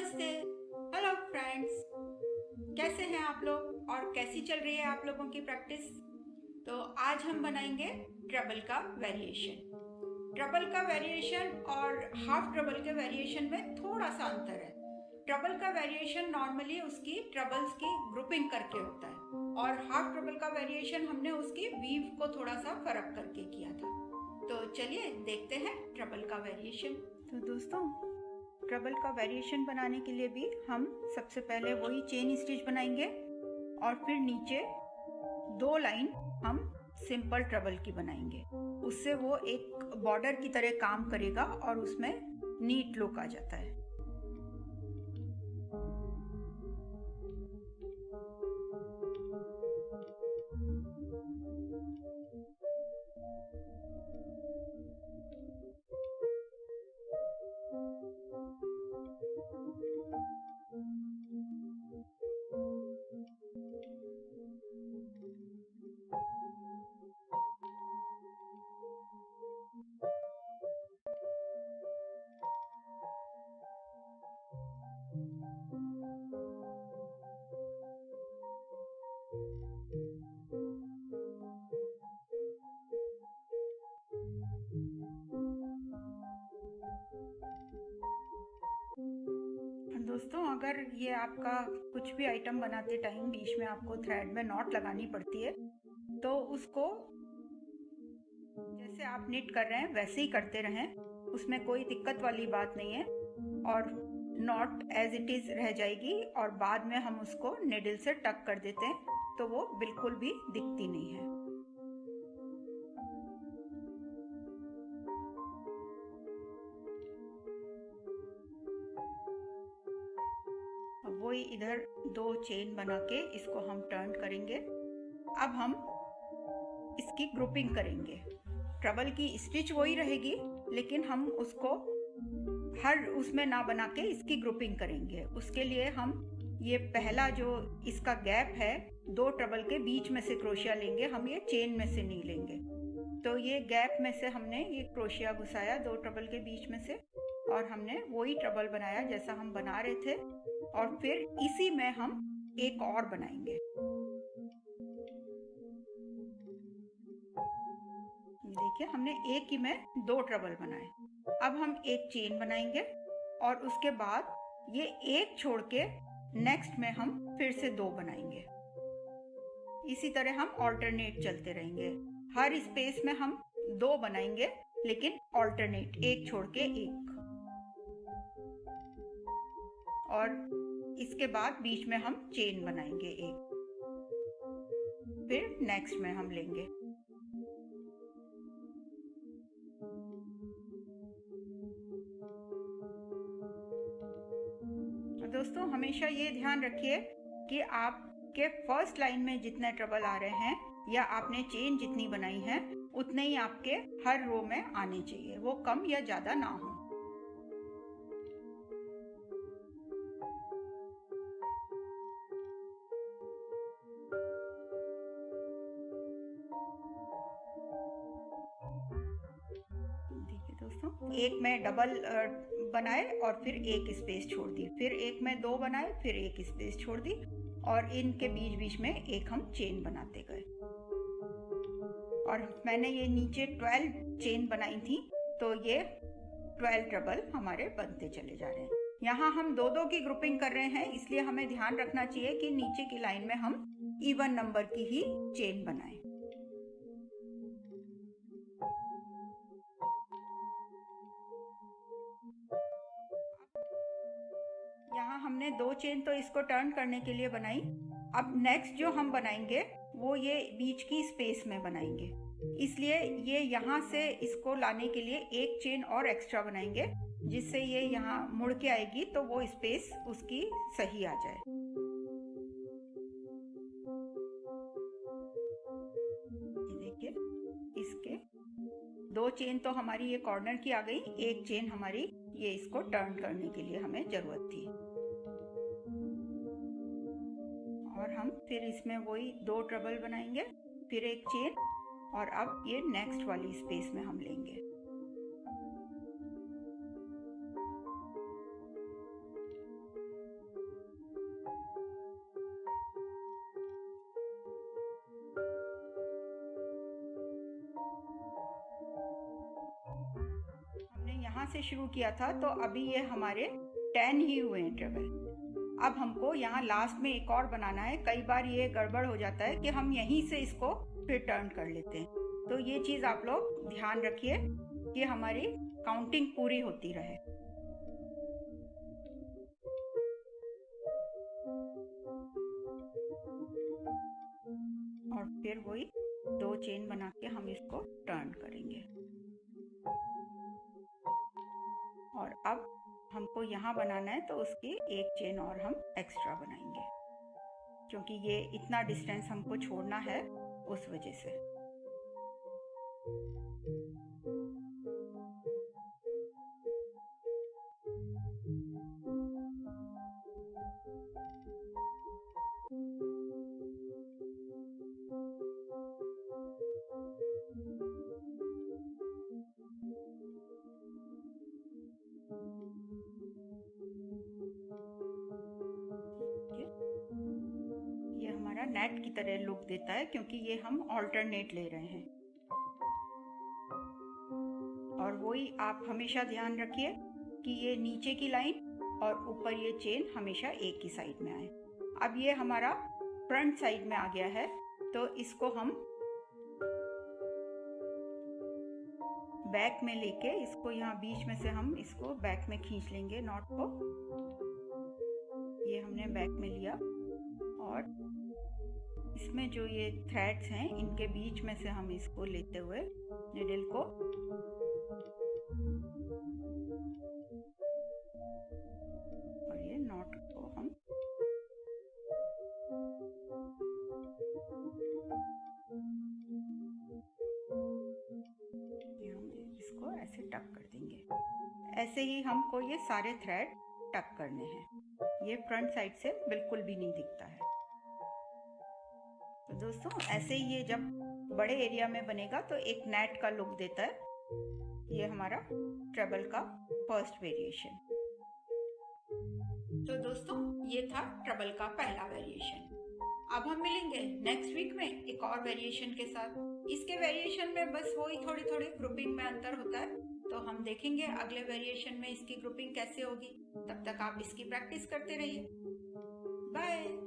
नमस्ते। Hello friends, कैसे हैं आप लोग और कैसी चल रही है आप लोगों की प्रैक्टिस। तो आज हम बनाएंगे ट्रबल का वेरिएशन। ट्रबल का वेरिएशन और हाफ ट्रबल के वेरिएशन में थोड़ा सा अंतर है। ट्रबल का वेरिएशन नॉर्मली उसकी ट्रबल्स की ग्रुपिंग करके होता है और हाफ ट्रबल का वेरिएशन हमने उसकी वीव को थोड़ा सा फर्क करके किया था। तो चलिए देखते हैं ट्रबल का वेरिएशन। तो दोस्तों, ट्रबल का वेरिएशन बनाने के लिए भी हम सबसे पहले वही चेन स्टिच बनाएंगे और फिर नीचे 2 लाइन हम सिंपल ट्रबल की बनाएंगे। उससे वो एक बॉर्डर की तरह काम करेगा और उसमें नीट लुक आ जाता है। दोस्तों, अगर ये आपका कुछ भी आइटम बनाते टाइम बीच में आपको थ्रेड में नॉट लगानी पड़ती है तो उसको जैसे आप निट कर रहे हैं वैसे ही करते रहें, उसमें कोई दिक्कत वाली बात नहीं है और नॉट एज इट इज रह जाएगी और बाद में हम उसको निडल से टक कर देते हैं तो वो बिल्कुल भी दिखती नहीं है। वही इधर 2 चेन बना के इसको हम टर्न करेंगे। अब हम इसकी ग्रुपिंग करेंगे। ट्रबल की स्टिच वही रहेगी लेकिन हम उसको हर उसमें ना बना के इसकी ग्रुपिंग करेंगे। उसके लिए हम ये पहला जो इसका गैप है 2 ट्रबल के बीच में से क्रोशिया लेंगे, हम ये चेन में से नहीं लेंगे। तो ये गैप में से हमने ये क्रोशिया घुसाया 2 ट्रबल के बीच में से और हमने वही ट्रबल बनाया जैसा हम बना रहे थे और फिर इसी में हम एक और बनाएंगे। देखिए, हमने एक ही में 2 ट्रबल बनाए। अब हम एक चेन बनाएंगे और उसके बाद ये एक छोड़ के नेक्स्ट में हम फिर से 2 बनाएंगे। इसी तरह हम ऑल्टरनेट चलते रहेंगे। हर स्पेस में हम 2 बनाएंगे लेकिन ऑल्टरनेट, एक छोड़ के एक। और इसके बाद बीच में हम चेन बनाएंगे एक, फिर नेक्स्ट में हम लेंगे। दोस्तों, हमेशा ये ध्यान रखिए कि आपके फर्स्ट लाइन में जितने ट्रबल आ रहे हैं या आपने चेन जितनी बनाई है उतने ही आपके हर रो में आने चाहिए, वो कम या ज्यादा ना हो। देखिए दोस्तों, एक में डबल बनाए और फिर एक स्पेस छोड़ दी, फिर एक में 2 बनाए, फिर एक स्पेस छोड़ दी और इनके बीच बीच में एक हम चेन बनाते गए। और मैंने ये नीचे 12 चेन बनाई थी तो ये 12 ट्रबल हमारे बनते चले जा रहे हैं। यहाँ हम 2-2 की ग्रुपिंग कर रहे हैं, इसलिए हमें ध्यान रखना चाहिए कि नीचे की लाइन में हम इवन नंबर की ही चेन बनाएं। यहाँ हमने 2 चेन तो इसको टर्न करने के लिए बनाई। अब नेक्स्ट जो हम बनाएंगे वो ये बीच की स्पेस में बनाएंगे, इसलिए ये यहाँ से इसको लाने के लिए एक चेन और एक्स्ट्रा बनाएंगे जिससे ये यहाँ मुड़ के आएगी तो वो स्पेस उसकी सही आ जाए। ये देखिए, इसके 2 चेन तो हमारी ये कॉर्नर की आ गई, एक चेन हमारी ये इसको टर्न करने के लिए हमें जरूरत थी। और हम फिर इसमें वही 2 ट्रबल बनाएंगे, फिर एक चेन और अब ये नेक्स्ट वाली स्पेस में हम लेंगे। यहाँ से शुरू किया था तो अभी ये हमारे 10 ही हुए हैं ट्रेबल। अब हमको यहाँ लास्ट में एक और बनाना है। कई बार ये गड़बड़ हो जाता है कि हम यहीं से इसको फिर टर्न कर लेते हैं, तो ये चीज़ आप लोग ध्यान रखिए कि हमारी काउंटिंग पूरी होती रहे। और फिर वही 2 चेन बना के हम इसको टर्न करेंगे। और अब हमको यहाँ बनाना है तो उसकी एक चेन और हम एक्स्ट्रा बनाएंगे, क्योंकि ये इतना डिस्टेंस हमको छोड़ना है उस वजह से। ये हमारा नेट की तरह लुक देता है क्योंकि ये हम ऑल्टरनेट ले रहे हैं। और वही आप हमेशा ध्यान रखिए कि ये नीचे की लाइन और ऊपर ये चेन हमेशा एक ही साइड में आए। अब ये हमारा फ्रंट साइड में आ गया है, तो इसको हम बैक में लेके इसको यहाँ बीच में से हम इसको बैक में खींच लेंगे नॉट को। ये हमने बैक में लिया और इसमें जो ये थ्रेड्स हैं इनके बीच में से हम इसको लेते हुए निडल को और ये नॉट को हम इसको ऐसे टक कर देंगे। ऐसे ही हमको ये सारे थ्रेड टक करने हैं। ये फ्रंट साइड से बिल्कुल भी नहीं दिखता है। तो दोस्तों ऐसे ही ये जब बड़े एरिया में बनेगा तो एक नेट का लुक देता है। ये हमारा ट्रेबल का फर्स्ट वेरिएशन। तो दोस्तों ये था ट्रेबल का पहला वेरिएशन। अब हम मिलेंगे नेक्स्ट वीक में एक और वेरिएशन के साथ। इसके वेरिएशन में बस वही थोड़ी थोड़ी ग्रुपिंग में अंतर होता है, तो हम देखेंगे अगले वेरिएशन में इसकी ग्रुपिंग कैसे होगी। तब तक आप इसकी प्रैक्टिस करते रहिए। बाय।